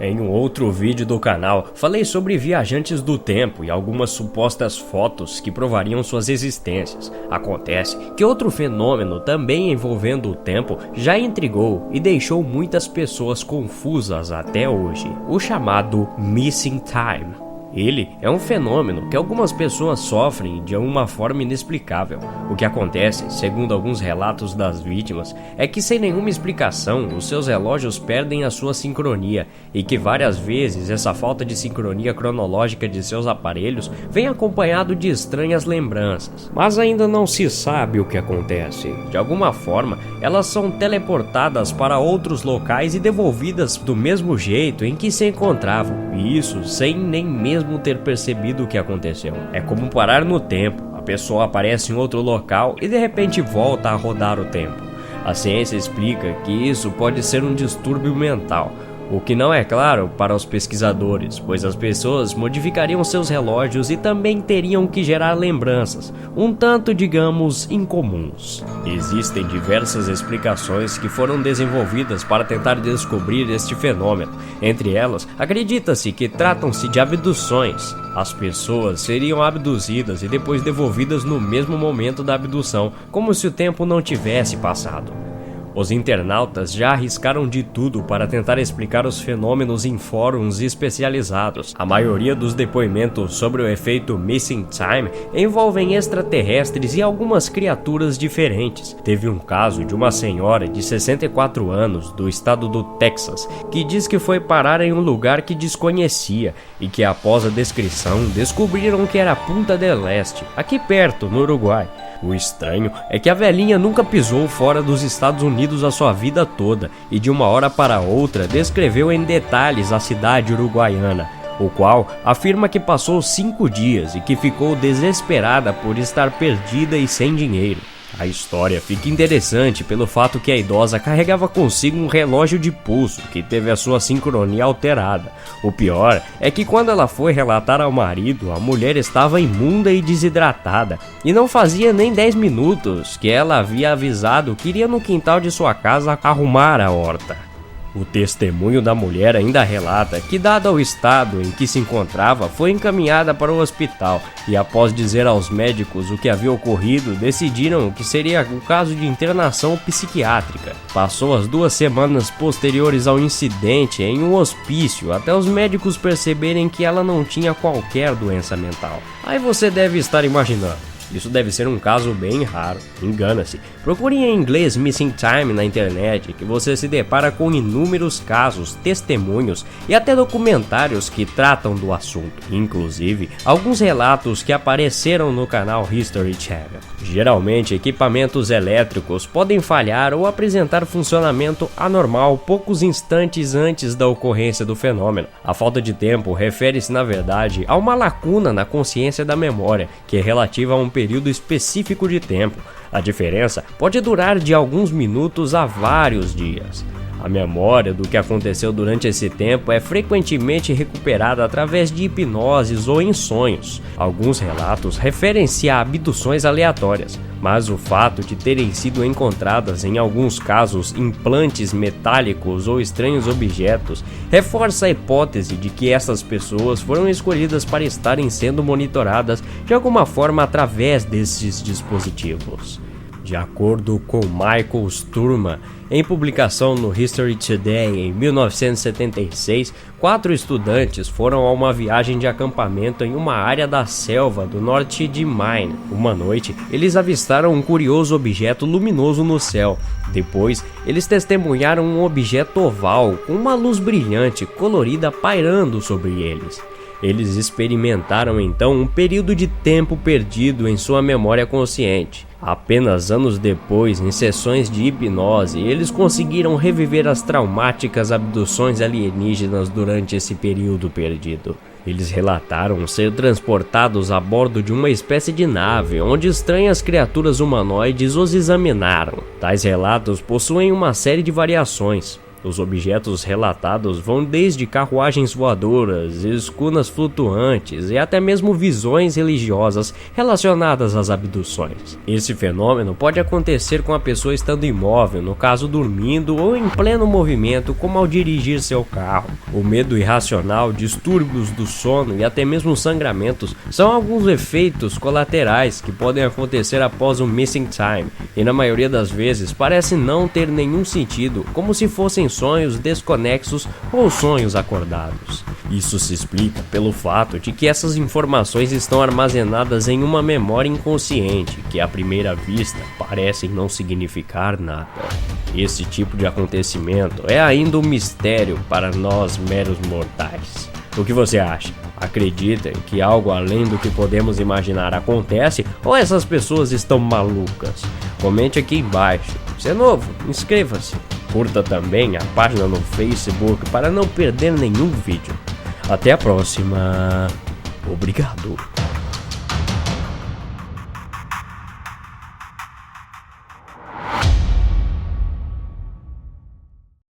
Em um outro vídeo do canal, falei sobre viajantes do tempo e algumas supostas fotos que provariam suas existências. Acontece que outro fenômeno também envolvendo o tempo já intrigou e deixou muitas pessoas confusas até hoje: o chamado Missing Time. Ele é um fenômeno que algumas pessoas sofrem de uma forma inexplicável. O que acontece, segundo alguns relatos das vítimas, é que sem nenhuma explicação, os seus relógios perdem a sua sincronia e que várias vezes essa falta de sincronia cronológica de seus aparelhos vem acompanhado de estranhas lembranças. Mas ainda não se sabe o que acontece. De alguma forma, elas são teleportadas para outros locais e devolvidas do mesmo jeito em que se encontravam, e isso sem nem mesmo ter percebido o que aconteceu. É como parar no tempo. A pessoa aparece em outro local e de repente volta a rodar o tempo. A ciência explica que isso pode ser um distúrbio mental, o que não é claro para os pesquisadores, pois as pessoas modificariam seus relógios e também teriam que gerar lembranças, um tanto, digamos, incomuns. Existem diversas explicações que foram desenvolvidas para tentar descobrir este fenômeno. Entre elas, acredita-se que tratam-se de abduções. As pessoas seriam abduzidas e depois devolvidas no mesmo momento da abdução, como se o tempo não tivesse passado. Os internautas já arriscaram de tudo para tentar explicar os fenômenos em fóruns especializados. A maioria dos depoimentos sobre o efeito Missing Time envolvem extraterrestres e algumas criaturas diferentes. Teve um caso de uma senhora de 64 anos do estado do Texas que diz que foi parar em um lugar que desconhecia e que, após a descrição, descobriram que era Punta del Este, aqui perto, no Uruguai. O estranho é que a velhinha nunca pisou fora dos Estados Unidos a sua vida toda e de uma hora para outra descreveu em detalhes a cidade uruguaiana, o qual afirma que passou 5 dias e que ficou desesperada por estar perdida e sem dinheiro. A história fica interessante pelo fato que a idosa carregava consigo um relógio de pulso que teve a sua sincronia alterada. O pior é que quando ela foi relatar ao marido, a mulher estava imunda e desidratada, e não fazia nem 10 minutos que ela havia avisado que iria no quintal de sua casa arrumar a horta. O testemunho da mulher ainda relata que, dado o estado em que se encontrava, foi encaminhada para o hospital e, após dizer aos médicos o que havia ocorrido, decidiram que seria o caso de internação psiquiátrica. Passou as 2 semanas posteriores ao incidente em um hospício até os médicos perceberem que ela não tinha qualquer doença mental. Aí você deve estar imaginando: isso deve ser um caso bem raro. Engana-se. Procure em inglês Missing Time na internet que você se depara com inúmeros casos, testemunhos e até documentários que tratam do assunto. Inclusive, alguns relatos que apareceram no canal History Channel. Geralmente, equipamentos elétricos podem falhar ou apresentar funcionamento anormal poucos instantes antes da ocorrência do fenômeno. A falta de tempo refere-se, na verdade, a uma lacuna na consciência da memória, que é relativa a um período específico de tempo. A diferença pode durar de alguns minutos a vários dias. A memória do que aconteceu durante esse tempo é frequentemente recuperada através de hipnoses ou em sonhos. Alguns relatos referem-se a abduções aleatórias, mas o fato de terem sido encontradas em alguns casos implantes metálicos ou estranhos objetos reforça a hipótese de que essas pessoas foram escolhidas para estarem sendo monitoradas de alguma forma através desses dispositivos. De acordo com Michael Sturman, em publicação no History Today em 1976, 4 estudantes foram a uma viagem de acampamento em uma área da selva do norte de Maine. Uma noite, eles avistaram um curioso objeto luminoso no céu. Depois, eles testemunharam um objeto oval com uma luz brilhante colorida pairando sobre eles. Eles experimentaram então um período de tempo perdido em sua memória consciente. Apenas anos depois, em sessões de hipnose, eles conseguiram reviver as traumáticas abduções alienígenas durante esse período perdido. Eles relataram ser transportados a bordo de uma espécie de nave, onde estranhas criaturas humanoides os examinaram. Tais relatos possuem uma série de variações. Os objetos relatados vão desde carruagens voadoras, escunas flutuantes e até mesmo visões religiosas relacionadas às abduções. Esse fenômeno pode acontecer com a pessoa estando imóvel, no caso dormindo, ou em pleno movimento, como ao dirigir seu carro. O medo irracional, distúrbios do sono e até mesmo sangramentos são alguns efeitos colaterais que podem acontecer após o missing time, e na maioria das vezes parece não ter nenhum sentido, como se fossem sonhos desconexos ou sonhos acordados. Isso se explica pelo fato de que essas informações estão armazenadas em uma memória inconsciente que à primeira vista parecem não significar nada. Esse tipo de acontecimento é ainda um mistério para nós meros mortais. O que você acha? Acredita que algo além do que podemos imaginar acontece ou essas pessoas estão malucas? Comente aqui embaixo. Se é novo, inscreva-se. Curta também a página no Facebook para não perder nenhum vídeo. Até a próxima. Obrigado.